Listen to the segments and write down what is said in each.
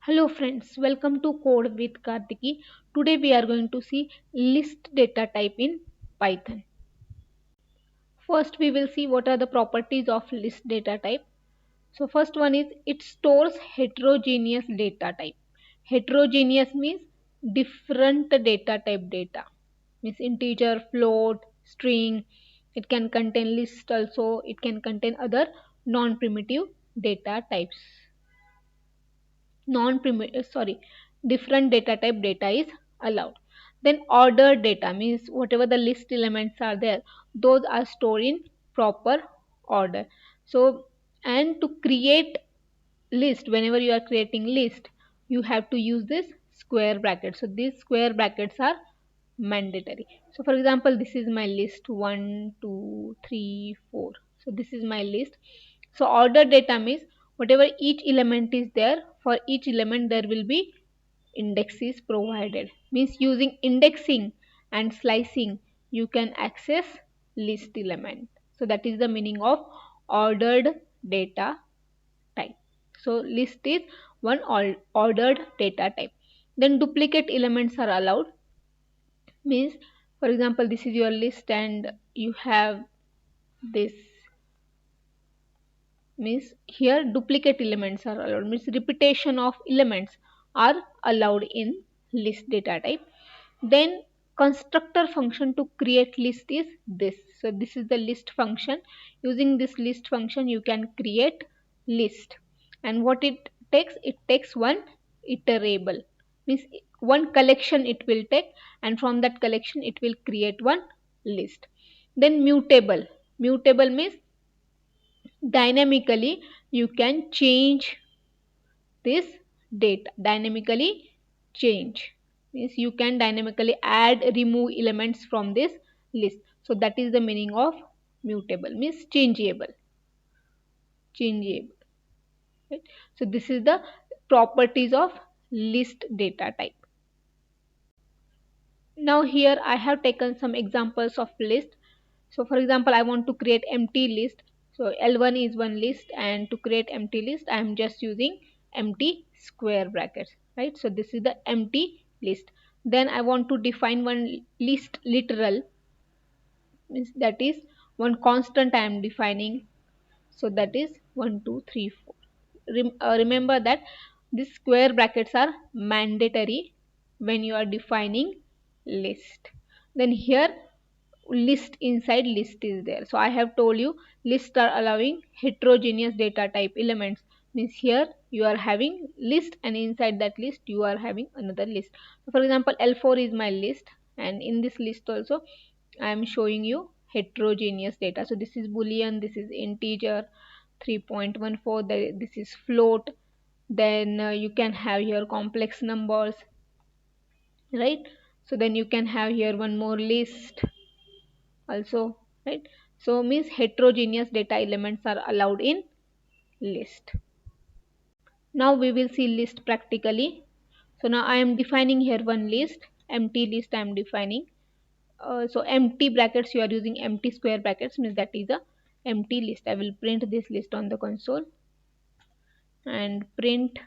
Hello friends, welcome to Code with Kartiki. Today we are going to see list data type in Python. First we will see what are the properties of list data type. So first one is it stores heterogeneous data type. Heterogeneous means different data type data. Means integer, float, string. It can contain list also. It can contain other non-primitive data types. Different data type data is allowed. Then ordered data means whatever the list elements are there, those are stored in proper order. So and to create list, whenever you are creating list, you have to use this square bracket. So these square brackets are mandatory. So for example, this is my list 1 2 3 4. So this is my list. So order data means whatever each element is there, for each element there will be indexes provided. Means using indexing and slicing you can access list element. So that is the meaning of ordered data type. So list is one ordered data type. Then duplicate elements are allowed. Means for example, this is your list and you have this. Means here duplicate elements are allowed. Means repetition of elements are allowed in list data type. Then constructor function to create list is this. So this is the list function. Using this list function you can create list. And what it takes one iterable. Means one collection it will take, and from that collection it will create one list. Then mutable means dynamically you can change this data. Dynamically change means you can dynamically add remove elements from this list. So that is the meaning of mutable, means changeable, right? So this is the properties of list data type. Now here I have taken some examples of list. So for example, I want to create empty list. So L1 is one list, and to create empty list I am just using empty square brackets, right? So this is the empty list. Then I want to define one list literal, means that is one constant I am defining. So that is 1 2 3 4. Remember that these square brackets are mandatory when you are defining list. Then here list inside list is there. So I have told you lists are allowing heterogeneous data type elements. Means here you are having list, and inside that list you are having another list. So for example, L4 is my list, and in this list also I am showing you heterogeneous data. So this is boolean, this is integer 3.14, this is float. Then you can have here complex numbers, right? So then you can have here one more list also, right? So means heterogeneous data elements are allowed in list. Now we will see list practically. So now I am defining here one list, empty list I am defining. So empty brackets, you are using empty square brackets, means that is a empty list. I will print this list on the console and print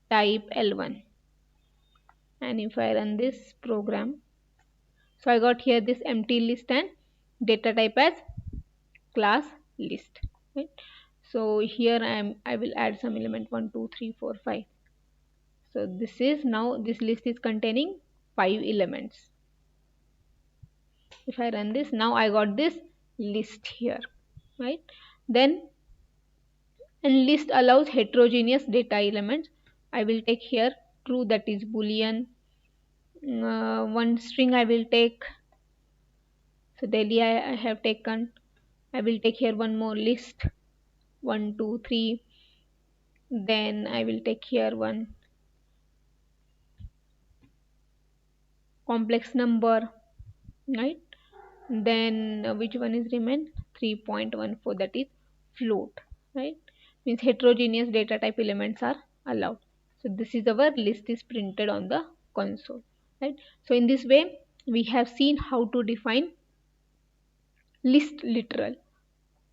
type L1. And if I run this program, so I got here this empty list and data type as class list, right? So here I will add some element 1 2 3 4 5. So this is now this list is containing 5 elements. If I run this, now I got this list here, right? Then and list allows heterogeneous data elements. I will take here true, that is boolean. One string I will take. So daily I have taken. I will take here one more list 1 2 3. Then I will take here one complex number, right? Then which one is remain? 3.14, that is float, right? Means heterogeneous data type elements are allowed. So this is our list is printed on the console, right? So in this way we have seen how to define list literal.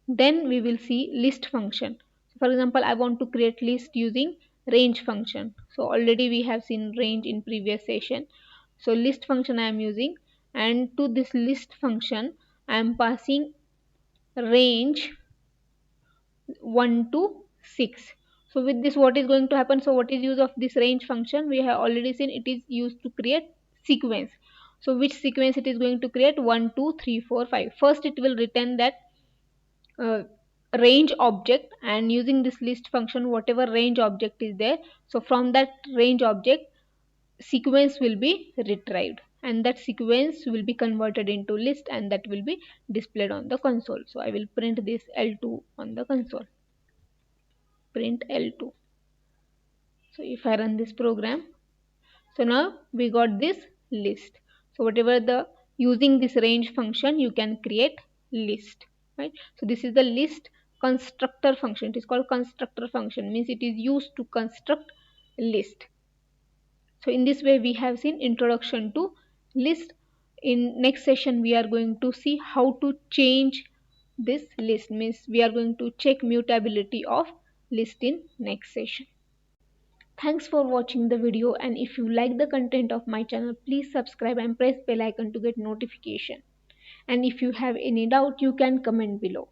Then we will see list function. So for example, I want to create list using range function. So already we have seen range in previous session. So list function I am using, and to this list function I am passing range 1 to 6. So with this, what is going to happen? So what is use of this range function? We have already seen it is used to create sequence. So which sequence it is going to create? 1 2 3 4 5. First it will return that uh, range object, and using this list function, whatever range object is there, so from that range object sequence will be retrieved, and that sequence will be converted into list, and that will be displayed on the console. So I will print this L2 on the console, print L2. So if I run this program, so now we got this list. So whatever the using this range function, you can create list, right? So this is the list constructor function. It is called constructor function, means it is used to construct list. So in this way we have seen introduction to list. In next session we are going to see how to change this list, means we are going to check mutability of list in next session. Thanks for watching the video, and if you like the content of my channel, please subscribe and press bell icon to get notification. And if you have any doubt, you can comment below.